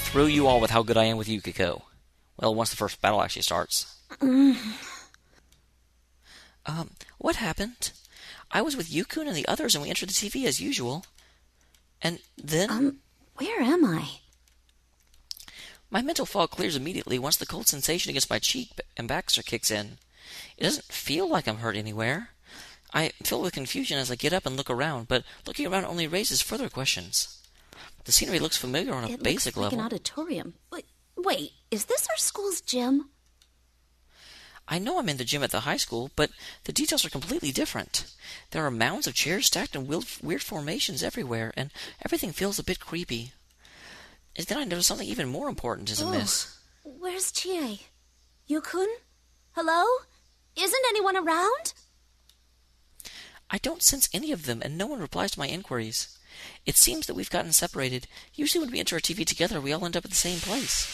thrill you all with how good I am with Yukiko. Well, once the first battle actually starts. What happened? I was with Yukun and the others, and we entered the TV as usual. And then... where am I? My mental fog clears immediately once the cold sensation against my cheek and back kicks in. It doesn't feel like I'm hurt anywhere. I feel with confusion as I get up and look around, but looking around only raises further questions. The scenery looks familiar on a basic level. It looks like an auditorium. Wait, is this our school's gym? I know I'm in the gym at the high school, but the details are completely different. There are mounds of chairs stacked in weird formations everywhere, and everything feels a bit creepy. And then I notice something even more important is amiss. Where's Chie? Yukun? Hello? Isn't anyone around? I don't sense any of them, and no one replies to my inquiries. It seems that we've gotten separated. Usually when we enter a TV together, we all end up at the same place.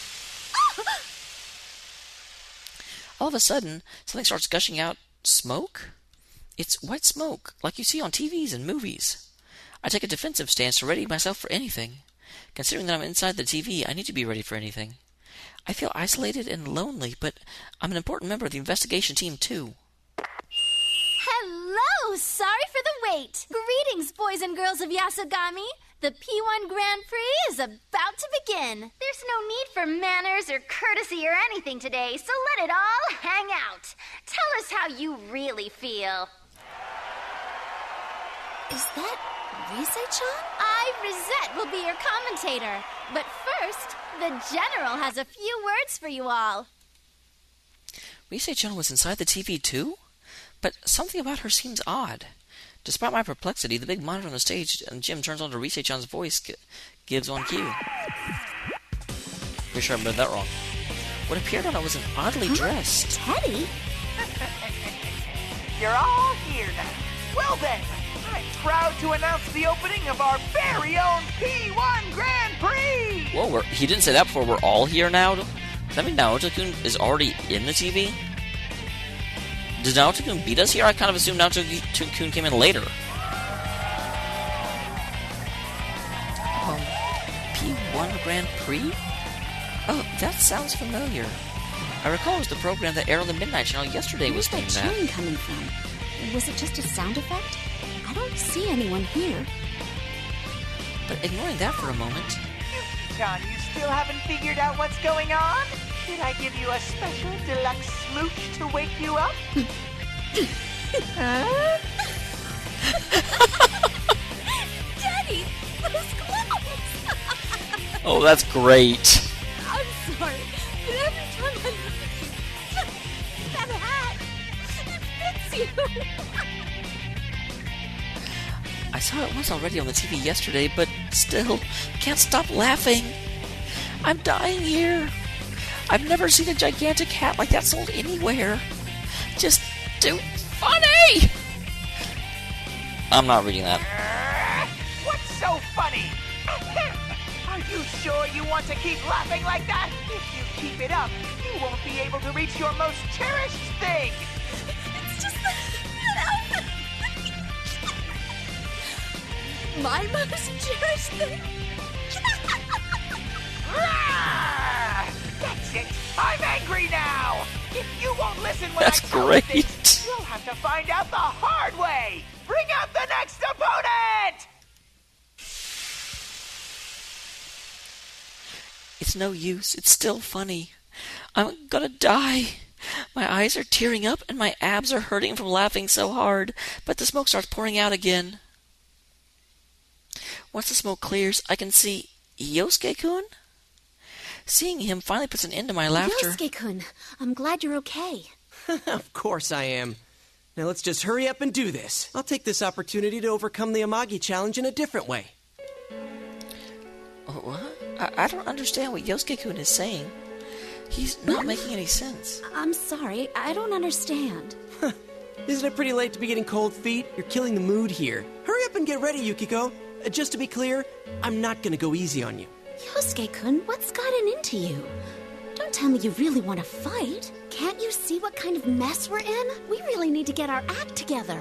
All of a sudden, something starts gushing out smoke? It's white smoke, like you see on TVs and movies. I take a defensive stance to ready myself for anything. Considering that I'm inside the TV, I need to be ready for anything. I feel isolated and lonely, but I'm an important member of the investigation team, too. Hello! Sorry for the wait. Greetings, boys and girls of Yasogami. The P1 Grand Prix is about to begin. There's no need for manners or courtesy or anything today, so let it all hang out. Tell us how you really feel. Is that Rise-chan? Rosette will be your commentator. But first, the General has a few words for you all. Rise-chan was inside the TV, too? But something about her seems odd. Despite my perplexity, the big monitor on the stage and Jim turns on to Rise-chan's voice gives on cue. Pretty sure I read that wrong. What appeared on it was an oddly dressed... Teddy? You're all here now. Well then, I'm proud to announce the opening of our very own P1 Grand Prix! Whoa, he didn't say that before. We're all here now? Does that mean Naoto-kun is already in the TV? Does Naoto-kun beat us here? I kind of assumed Naoto-kun came in later. P1 Grand Prix? Oh, that sounds familiar. I recall it was the program that aired on the Midnight Channel yesterday. Where's that chime coming from? Was it just a sound effect? I don't see anyone here. But ignoring that for a moment... John, you still haven't figured out what's going on? Did I give you a special deluxe smooch to wake you up? Huh? Daddy, those clothes! Oh, that's great. I'm sorry, but every time I look at you, that hat, it fits you. I saw it once already on the TV yesterday, but still, can't stop laughing. I'm dying here. I've never seen a gigantic hat like that sold anywhere. Just too funny! I'm not reading that. What's so funny? Are you sure you want to keep laughing like that? If you keep it up, you won't be able to reach your most cherished thing. It's just that outfit. My most cherished thing. That's it. I'm angry now. If you won't listen when That's I tell great. you things, you'll have to find out the hard way. Bring out the next opponent. It's no use. It's still funny. I'm gonna die. My eyes are tearing up and my abs are hurting from laughing so hard, but the smoke starts pouring out again. Once the smoke clears, I can see Yosuke-kun? Seeing him finally puts an end to my laughter. Yosuke-kun, I'm glad you're okay. Of course I am. Now let's just hurry up and do this. I'll take this opportunity to overcome the Amagi challenge in a different way. What? I don't understand what Yosuke-kun is saying. He's not making any sense. I'm sorry, I don't understand. Isn't it pretty late to be getting cold feet? You're killing the mood here. Hurry up and get ready, Yukiko. Just to be clear, I'm not gonna go easy on you. Yosuke-kun, what's gotten into you? Don't tell me you really want to fight. Can't you see what kind of mess we're in? We really need to get our act together.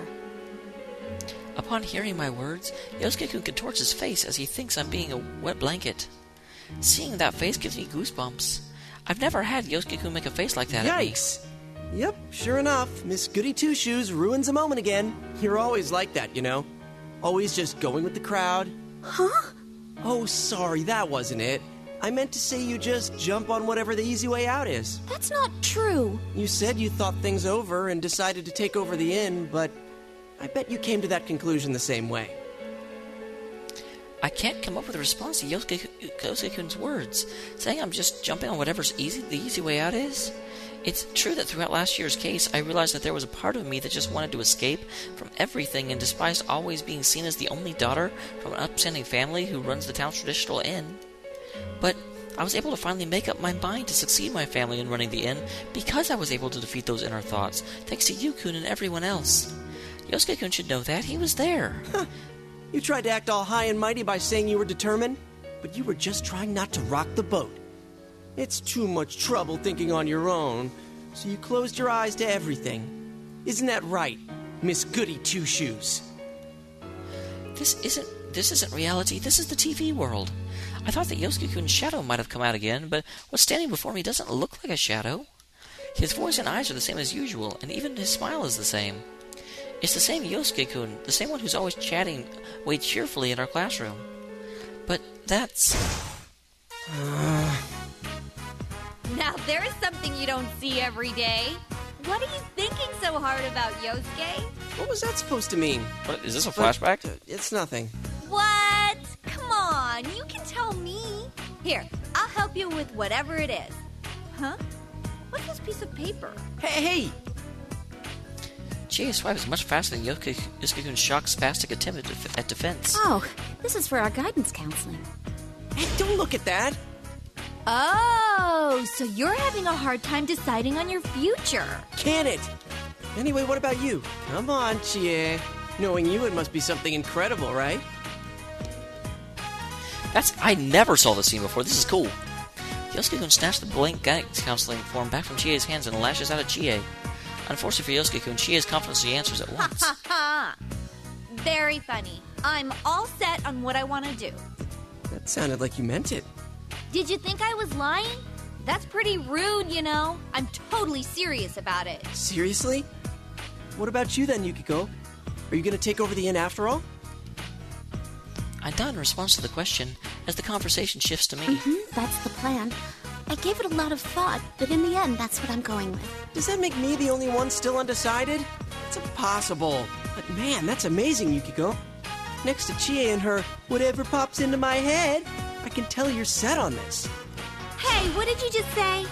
Upon hearing my words, Yosuke-kun contorts his face as he thinks I'm being a wet blanket. Seeing that face gives me goosebumps. I've never had Yosuke-kun make a face like that at me. Yikes! Yep, sure enough, Miss Goody Two-Shoes ruins a moment again. You're always like that, you know? Always just going with the crowd. Huh? Oh, sorry, that wasn't it. I meant to say you just jump on whatever the easy way out is. That's not true. You said you thought things over and decided to take over the inn, but I bet you came to that conclusion the same way. I can't come up with a response to Yosuke-kun's words, saying I'm just jumping on whatever's the easy way out is. It's true that throughout last year's case, I realized that there was a part of me that just wanted to escape from everything and despised always being seen as the only daughter from an upstanding family who runs the town's traditional inn. But I was able to finally make up my mind to succeed my family in running the inn because I was able to defeat those inner thoughts, thanks to Yu-kun and everyone else. Yosuke-kun should know that. He was there. Huh. You tried to act all high and mighty by saying you were determined, but you were just trying not to rock the boat. It's too much trouble thinking on your own, so you closed your eyes to everything. Isn't that right, Miss Goody Two-Shoes? This isn't reality. This is the TV world. I thought that Yosuke-kun's shadow might have come out again, but what's standing before me doesn't look like a shadow. His voice and eyes are the same as usual, and even his smile is the same. It's the same Yosuke-kun, the same one who's always chatting way cheerfully in our classroom. But that's... Now there is something you don't see every day. What are you thinking so hard about, Yosuke? What was that supposed to mean? What, is this a flashback? It's nothing. What? Come on, you can tell me. Here, I'll help you with whatever it is. Huh? What's this piece of paper? Hey! Chie's swipe is much faster than Yosuke-kun's shocked, spastic attempt at defense. Oh, this is for our guidance counseling. Hey, don't look at that! Oh, so you're having a hard time deciding on your future. Can it? Anyway, what about you? Come on, Chie. Knowing you, it must be something incredible, right? I never saw this scene before. This is cool. Yosuke-kun snatched the blank guidance counseling form back from Chie's hands and lashes out at Chie. Unfortunately for Yosuke-kun, Chie's confidently answers at once. Ha ha! Very funny. I'm all set on what I want to do. That sounded like you meant it. Did you think I was lying? That's pretty rude, you know. I'm totally serious about it. Seriously? What about you then, Yukiko? Are you going to take over the inn after all? I nod in response to the question as the conversation shifts to me. That's the plan. I gave it a lot of thought, but in the end, that's what I'm going with. Does that make me the only one still undecided? It's impossible. But man, that's amazing, Yukiko. Next to Chie and her whatever pops into my head, I can tell you're set on this. Hey, what did you just say?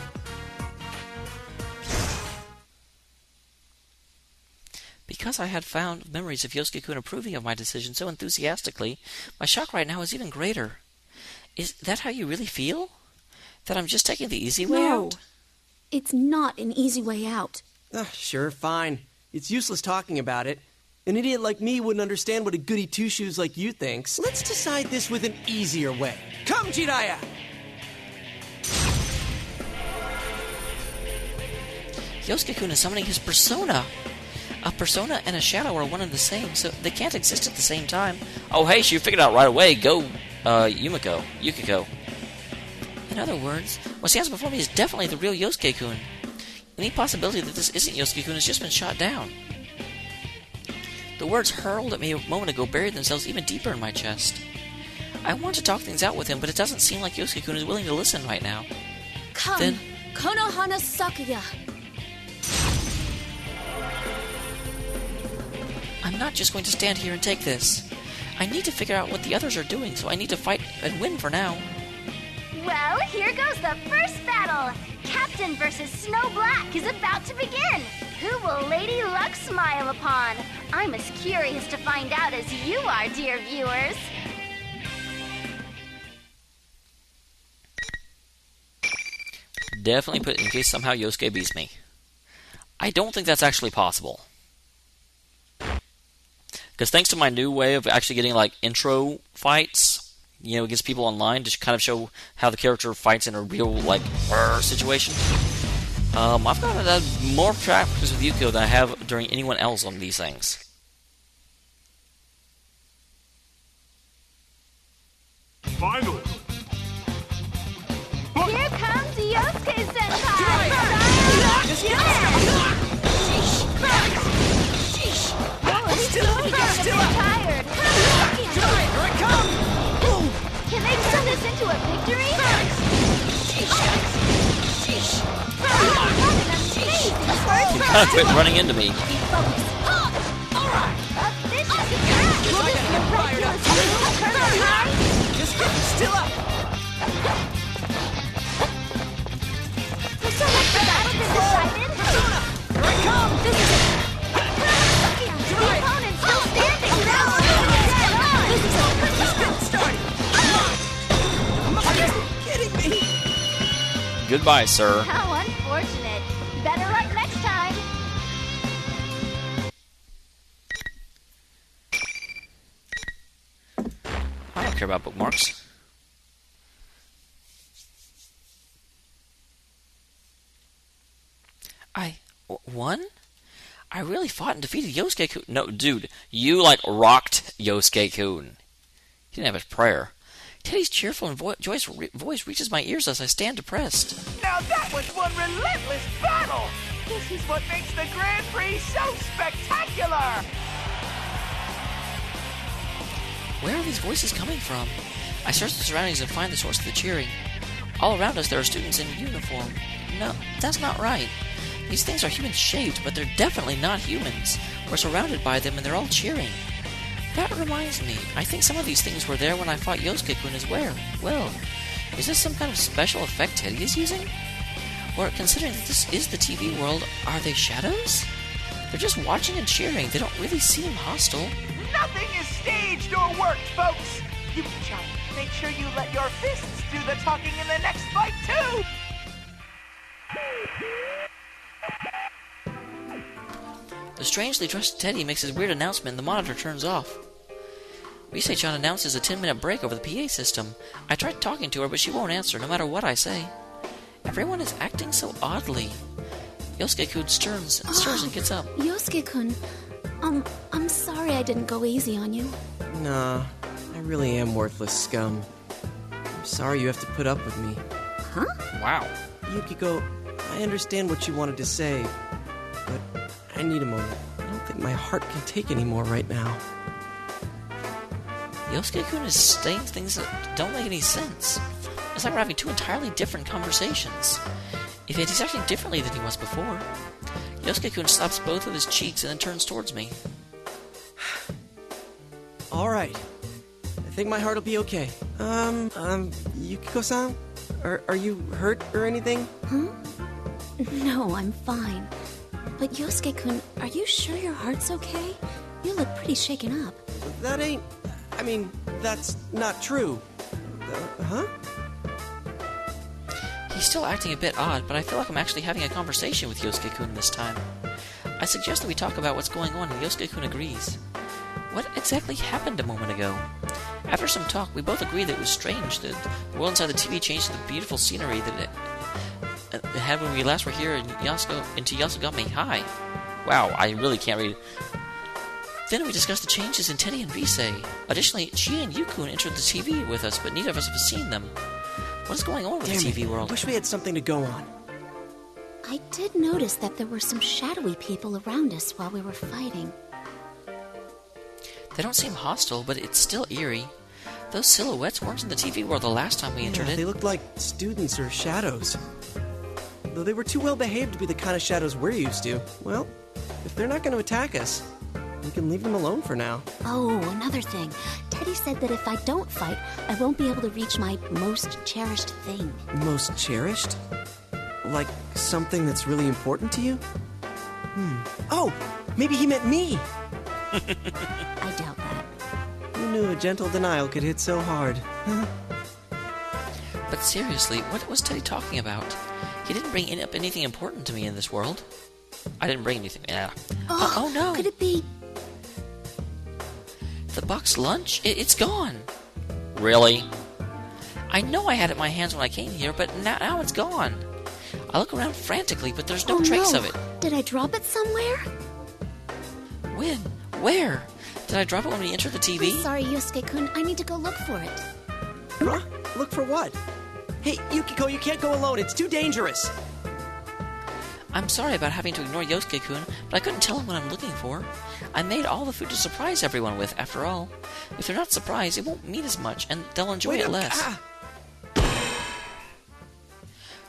Because I had found memories of Yosuke-kun approving of my decision so enthusiastically, my shock right now is even greater. Is that how you really feel? That I'm just taking the easy way out? It's not an easy way out. Sure, fine. It's useless talking about it. An idiot like me wouldn't understand what a goody two-shoes like you thinks. Let's decide this with an easier way. Come, Jiraiya! Yosuke-kun is summoning his persona. A persona and a shadow are one and the same, so they can't exist at the same time. Oh, hey, she figured out right away. Go, Yukiko. In other words, what stands before me is definitely the real Yosuke-kun. Any possibility that this isn't Yosuke-kun has just been shot down. The words hurled at me a moment ago buried themselves even deeper in my chest. I want to talk things out with him, but it doesn't seem like Yosuke-kun is willing to listen right now. Come, Then, Konohana Sakuya. I'm not just going to stand here and take this. I need to figure out what the others are doing, so I need to fight and win for now. Well, here goes the first battle. Captain versus Snow Black is about to begin. Who will Lady Luck smile upon? I'm as curious to find out as you are, dear viewers. Definitely put it in case somehow Yosuke beats me. I don't think that's actually possible. Because thanks to my new way of actually getting like intro fights, against people online to kind of show how the character fights in a real situation, I've gotten more practice with Yukiko than I have during anyone else on these things. Finally, Quit running into me. Be focused. Alright, this is will this miraculous move turn around? Just still up. There's so much for battle been decided. Persona, here I come. This is it. The opponent's still standing. This is it. Just getting started. Are you kidding me? Goodbye, sir. How unfortunate. Better luck next time. I don't care about bookmarks. Won? I really fought and defeated Yosuke-kun. No, dude, you, rocked Yosuke-kun. He didn't have his prayer. Teddy's cheerful and joyous voice reaches my ears as I stand depressed. Now that was one relentless battle! This is what makes the Grand Prix so spectacular! Where are these voices coming from? I search the surroundings and find the source of the cheering. All around us there are students in uniform. No, that's not right. These things are human-shaped, but they're definitely not humans. We're surrounded by them and they're all cheering. That reminds me, I think some of these things were there when I fought Yosuke-kun as well. Well, is this some kind of special effect Teddy is using? Or, considering that this is the TV world, are they shadows? They're just watching and cheering. They don't really seem hostile. Nothing is staged or worked, folks! Yuki-chan, make sure you let your fists do the talking in the next fight, too! The strangely dressed Teddy makes his weird announcement and the monitor turns off. Rise-chan announces a 10-minute break over the PA system. I tried talking to her, but she won't answer, no matter what I say. Everyone is acting so oddly. Yosuke-kun stirs and gets up. Yosuke-kun, I'm sorry I didn't go easy on you. Nah, I really am worthless scum. I'm sorry you have to put up with me. Huh? Wow. Yukiko, I understand what you wanted to say, but I need a moment. I don't think my heart can take any more right now. Yosuke-kun is saying things that don't make any sense. It's like we're having two entirely different conversations. If he's acting differently than he was before. Yosuke-kun slaps both of his cheeks and then turns towards me. Alright. I think my heart will be okay. Yukiko-san? Are you hurt or anything? Huh? No, I'm fine. But Yosuke-kun, are you sure your heart's okay? You look pretty shaken up. That's not true. Huh? He's still acting a bit odd, but I feel like I'm actually having a conversation with Yosuke-kun this time. I suggest that we talk about what's going on, and Yosuke-kun agrees. What exactly happened a moment ago? After some talk, we both agree that it was strange that the world inside the TV changed to the beautiful scenery that it had when we last were here into Yasugami High. Wow, I really can't read. Then we discussed the changes in Teddy and Rise. Additionally, Chie and Yukun entered the TV with us, but neither of us have seen them. What is going on with the TV world? Wish we had something to go on. I did notice that there were some shadowy people around us while we were fighting. They don't seem hostile, but it's still eerie. Those silhouettes weren't in the TV world the last time we entered it. They looked like students or shadows. Though they were too well behaved to be the kind of shadows we're used to. Well, if they're not going to attack us, we can leave them alone for now. Oh, another thing. Teddy said that if I don't fight, I won't be able to reach my most cherished thing. Most cherished? Like something that's really important to you? Oh, maybe he meant me! I doubt that. Who knew a gentle denial could hit so hard? But seriously, what was Teddy talking about? He didn't bring up anything important to me in this world. I didn't bring anything. Oh no! Could it be... The box lunch? It's gone. Really? I know I had it in my hands when I came here, but now it's gone. I look around frantically, but there's no trace of it. Did I drop it somewhere? When? Where? Did I drop it when we entered the TV? I'm sorry, Yosuke-kun. I need to go look for it. Huh? Look for what? Hey, Yukiko, you can't go alone. It's too dangerous. I'm sorry about having to ignore Yosuke-kun, but I couldn't tell him what I'm looking for. I made all the food to surprise everyone with, after all. If they're not surprised, it won't mean as much, and they'll enjoy it less.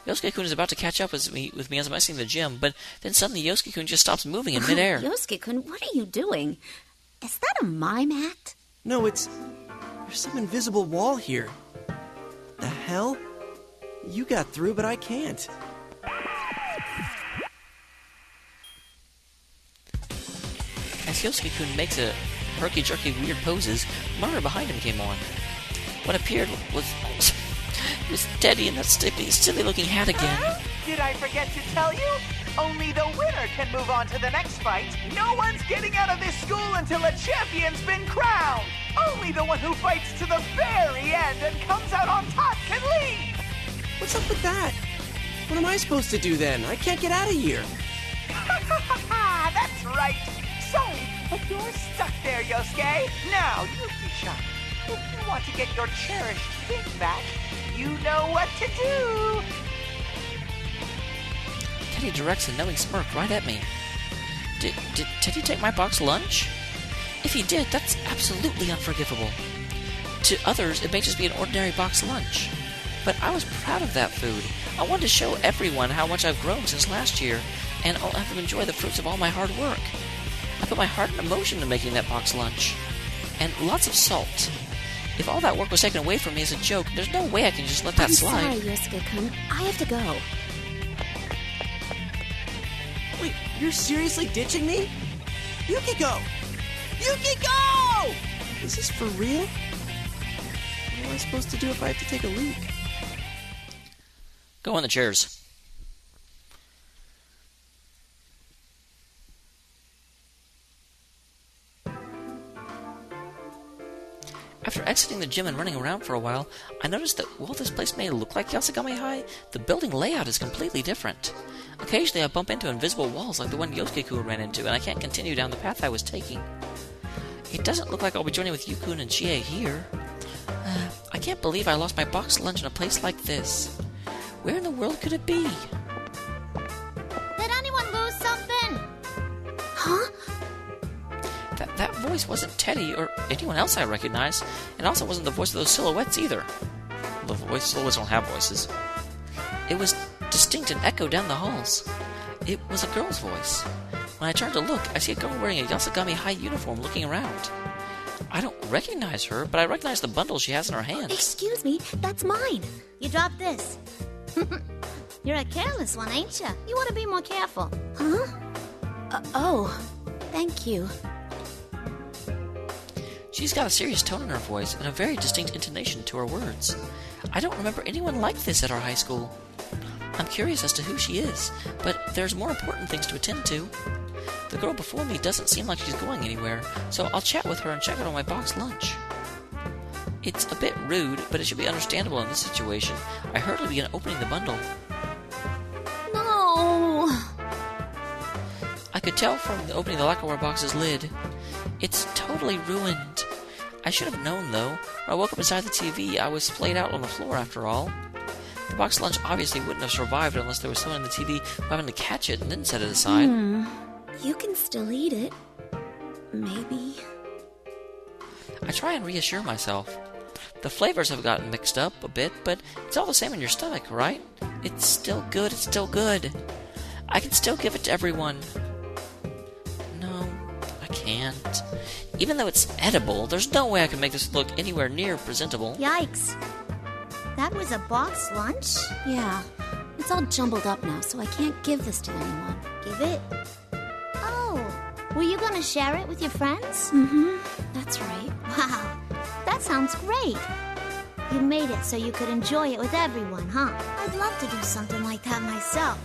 Yosuke-kun is about to catch up with me as I'm exiting the gym, but then suddenly Yosuke-kun just stops moving in midair. Yosuke-kun, what are you doing? Is that a mime act? No, there's some invisible wall here. The hell? You got through, but I can't. As Yosuke-kun makes a herky-jerky weird poses, Mara behind him came on. What appeared was Teddy in that silly-looking hat again. Did I forget to tell you? Only the winner can move on to the next fight. No one's getting out of this school until a champion's been crowned. Only the one who fights to the very end and comes out on top can leave. What's up with that? What am I supposed to do then? I can't get out of here. That's right. So, if you're stuck there, Yosuke, now you be shy. If you want to get your cherished thing back, you know what to do. Teddy directs a knowing smirk right at me. Did Teddy take my box lunch? If he did, that's absolutely unforgivable. To others, it may just be an ordinary box lunch. But I was proud of that food. I wanted to show everyone how much I've grown since last year, and I'll have to enjoy the fruits of all my hard work. I put my heart and emotion into making that box lunch. And lots of salt. If all that work was taken away from me as a joke, there's no way I can just let that slide. I'm sorry, Yosuke-kun. I have to go. Wait, you're seriously ditching me? Yukiko! Yukiko! Is this for real? What am I supposed to do if I have to take a leak? Go on the chairs. After exiting the gym and running around for a while, I noticed that while this place may look like Yasogami High, the building layout is completely different. Occasionally I bump into invisible walls like the one Yosuke-kun ran into, and I can't continue down the path I was taking. It doesn't look like I'll be joining with Yukun and Chie here. I can't believe I lost my box lunch in a place like this. Where in the world could it be? Did anyone lose something? Huh? That voice wasn't Teddy or anyone else I recognized. It also wasn't the voice of those silhouettes either. The silhouettes don't have voices. It was distinct and echoed down the halls. It was a girl's voice. When I turned to look, I see a girl wearing a Yasogami High uniform looking around. I don't recognize her, but I recognize the bundle she has in her hands. Excuse me, that's mine. You dropped this. You're a careless one, ain't ya? You want to be more careful. Huh? Oh, thank you. She's got a serious tone in her voice and a very distinct intonation to her words. I don't remember anyone like this at our high school. I'm curious as to who she is, but there's more important things to attend to. The girl before me doesn't seem like she's going anywhere, so I'll chat with her and check out on my box lunch. It's a bit rude, but it should be understandable in this situation. I hurriedly began opening the bundle. No! I could tell from the opening the lacquerware box's lid. It's totally ruined. I should have known, though. When I woke up inside the TV, I was splayed out on the floor after all. The box lunch obviously wouldn't have survived unless there was someone in the TV having to catch it and then set it aside. You can still eat it. Maybe. I try and reassure myself. The flavors have gotten mixed up a bit, but it's all the same in your stomach, right? It's still good, it's still good. I can still give it to everyone. No, I can't. Even though it's edible, there's no way I can make this look anywhere near presentable. Yikes. That was a box lunch? Yeah. It's all jumbled up now, so I can't give this to anyone. Give it? Oh, were you gonna share it with your friends? Mm-hmm. That's right. Wow, that sounds great. You made it so you could enjoy it with everyone, huh? I'd love to do something like that myself.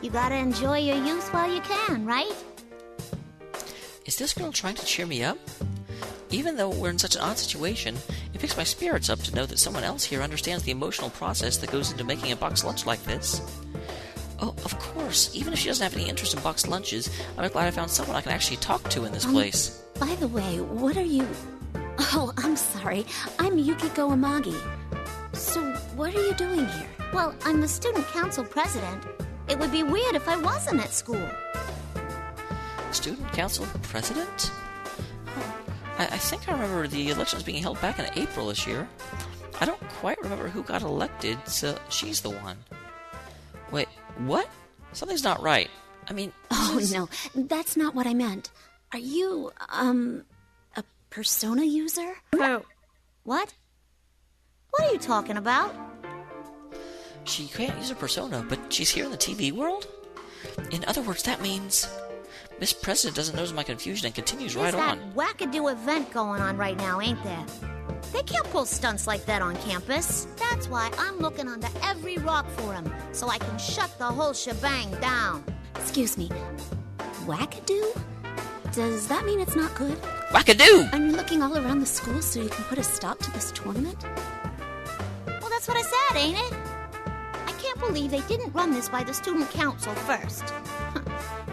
You gotta enjoy your youth while you can, right? Is this girl trying to cheer me up? Even though we're in such an odd situation, it picks my spirits up to know that someone else here understands the emotional process that goes into making a box lunch like this. Oh, of course, even if she doesn't have any interest in box lunches, I'm glad I found someone I can actually talk to in this place. By the way, what are you... Oh, I'm sorry. I'm Yukiko Amagi. So, what are you doing here? Well, I'm the student council president. It would be weird if I wasn't at school. Student council president? I think I remember the elections being held back in April this year. I don't quite remember who got elected, so she's the one. Wait, what? Something's not right. I mean... Oh, no, that's not what I meant. Are you, a persona user? What? What are you talking about? She can't use her persona, but she's here in the TV world? In other words, that means... Miss President doesn't notice my confusion and continues right on. There's that wackadoo event going on right now, ain't there? They can't pull stunts like that on campus. That's why I'm looking under every rock for him, so I can shut the whole shebang down. Excuse me. Wackadoo? Does that mean it's not good? Wackadoo! And you're looking all around the school so you can put a stop to this tournament? Well, that's what I said, ain't it? I can't believe they didn't run this by the student council first.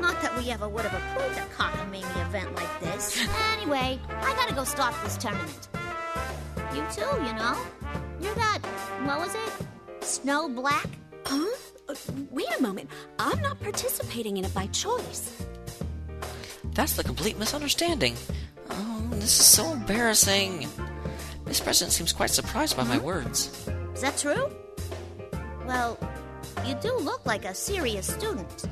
Not that we ever would have approved a cockamamie event like this. Anyway, I gotta go start this tournament. You too, you know? You're that, what was it? Snow Black? Huh? Wait a moment. I'm not participating in it by choice. That's the complete misunderstanding. Oh, this is so embarrassing. Miss President seems quite surprised by my words. Is that true? Well, you do look like a serious student.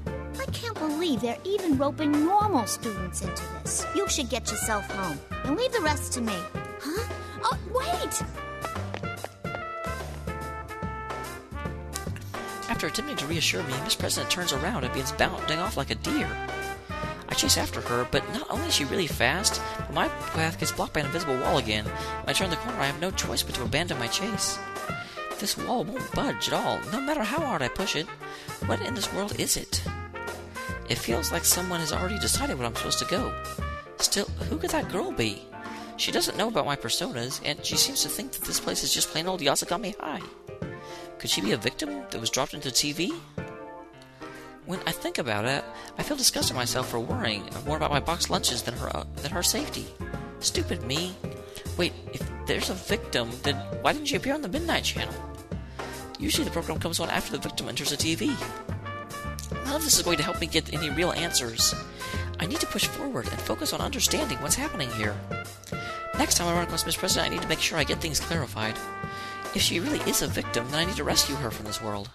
I can't believe they're even roping normal students into this. You should get yourself home and leave the rest to me. Huh? Oh, wait! After attempting to reassure me, Miss President turns around and begins bounding off like a deer. I chase after her, but not only is she really fast, but my path gets blocked by an invisible wall again. When I turn the corner, I have no choice but to abandon my chase. This wall won't budge at all, no matter how hard I push it. What in this world is it? It feels like someone has already decided where I'm supposed to go. Still, who could that girl be? She doesn't know about my personas, and she seems to think that this place is just plain old Yasogami High. Could she be a victim that was dropped into TV? When I think about it, I feel disgusted myself for worrying more about my boxed lunches than her safety. Stupid me. Wait, if there's a victim, then why didn't she appear on the Midnight Channel? Usually the program comes on after the victim enters the TV. None of this is going to help me get any real answers. I need to push forward and focus on understanding what's happening here. Next time I run across Miss President, I need to make sure I get things clarified. If she really is a victim, then I need to rescue her from this world.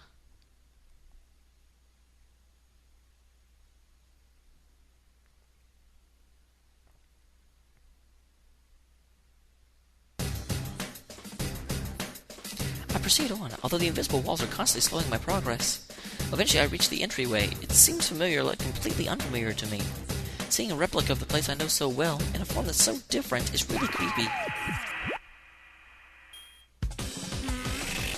I proceed on, although the invisible walls are constantly slowing my progress. Eventually I reach the entryway. It seems familiar, yet completely unfamiliar to me. Seeing a replica of the place I know so well, in a form that's so different, is really creepy.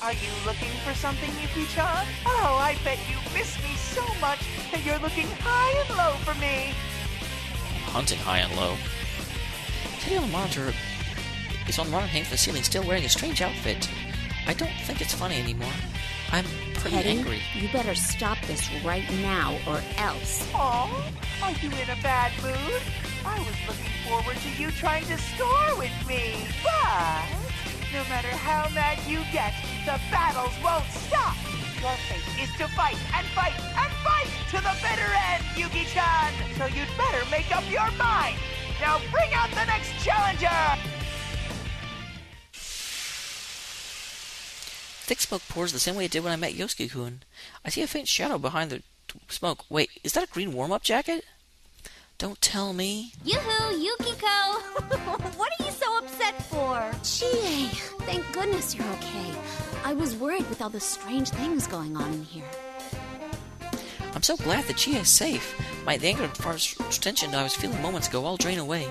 Are you looking for something, Yuki-chan? Oh, I bet you miss me so much that you're looking high and low for me. Hunting high and low. Teddy on the monitor is on the monitor hanging from the ceiling, still wearing a strange outfit. I don't think it's funny anymore. I'm pretty angry. You better stop this right now, or else. Aw, are you in a bad mood? I was looking forward to you trying to score with me, but no matter how mad you get, the battles won't stop. Your fate is to fight and fight and fight to the bitter end, Yuki-chan. So you'd better make up your mind. Now bring out the next challenger. Thick smoke pours the same way it did when I met Yosuke-kun. I see a faint shadow behind the smoke. Wait, is that a green warm-up jacket? Don't tell me. Yoo-hoo, Yukiko! What are you so upset for? Chie, thank goodness you're okay. I was worried with all the strange things going on in here. I'm so glad that Chie is safe. The anger and frustration I was feeling moments ago all drain away.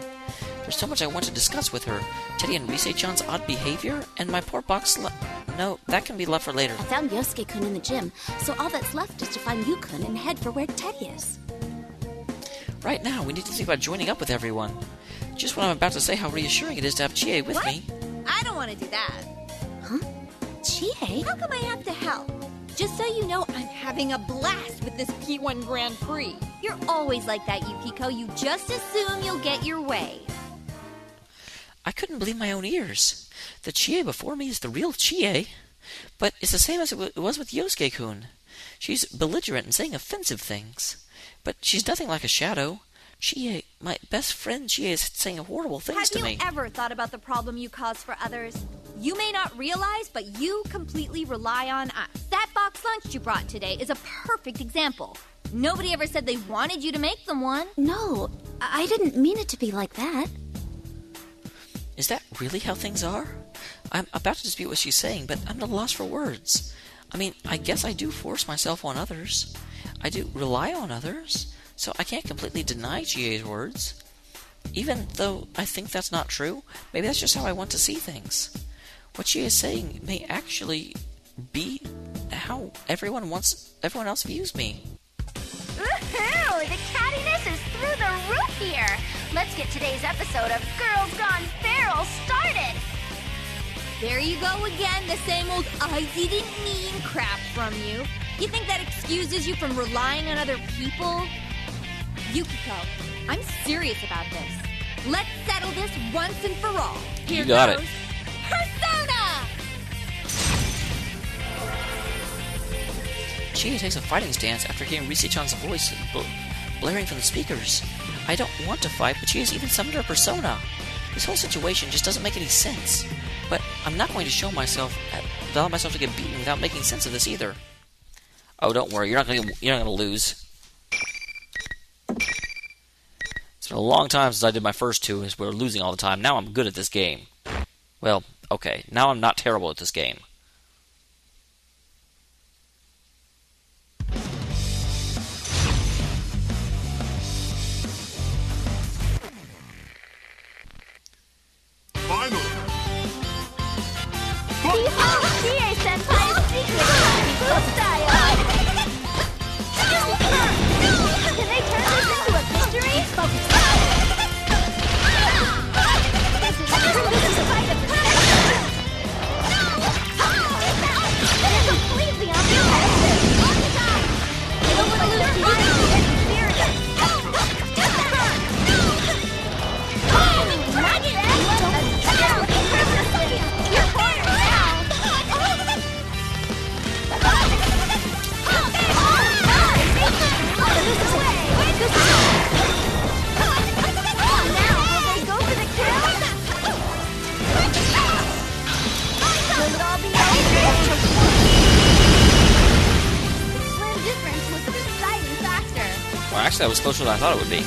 There's so much I want to discuss with her. Teddy and Rise-chan's odd behavior, and my poor box... No, that can be left for later. I found Yosuke-kun in the gym, so all that's left is to find Yu-kun and head for where Teddy is. Right now, we need to think about joining up with everyone. Just when I'm about to say how reassuring it is to have Chie with me. I don't want to do that. Huh? Chie? How come I have to help? Just so you know, I'm having a blast with this P1 Grand Prix. You're always like that, Yukiko. You just assume you'll get your way. I couldn't believe my own ears. The Chie before me is the real Chie. But it's the same as it was with Yosuke-kun. She's belligerent and saying offensive things. But she's nothing like a shadow. Chie, my best friend Chie, is saying horrible things to me. Have you ever thought about the problem you cause for others? You may not realize, but you completely rely on us. That box lunch you brought today is a perfect example. Nobody ever said they wanted you to make them one. No, I didn't mean it to be like that. Is that really how things are? I'm about to dispute what she's saying, but I'm at a loss for words. I mean, I guess I do force myself on others. I do rely on others, so I can't completely deny Chie's words. Even though I think that's not true, maybe that's just how I want to see things. What Chie is saying may actually be how everyone else views me. Woohoo! The cattiness is through the roof here. Let's get today's episode of Girls Gone Feral started. There you go again, the same old I didn't mean crap from you. You think that excuses you from relying on other people? Yukiko, I'm serious about this. Let's settle this once and for all. Here You got goes. it. Persona! Chie takes a fighting stance after hearing Rise-chan's voice blaring from the speakers. I don't want to fight, but she has even summoned her persona. This whole situation just doesn't make any sense. But I'm not going to allow myself to get beaten without making sense of this either. Oh, don't worry, you're not going to lose. It's been a long time since I did my first two, as we were losing all the time. Now I'm good at this game. Well, okay, now I'm not terrible at this game. Chie Senpai's secret style. Can they turn this into a victory? This is a fight of the they're completely on the offensive. They don't want to lose violence and experience. Not yet. You're cornered now. Well, actually, that was closer than I thought it would be.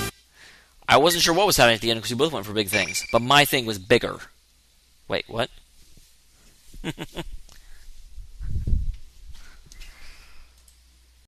I wasn't sure what was happening at the end because we both went for big things, but my thing was bigger. Wait, what?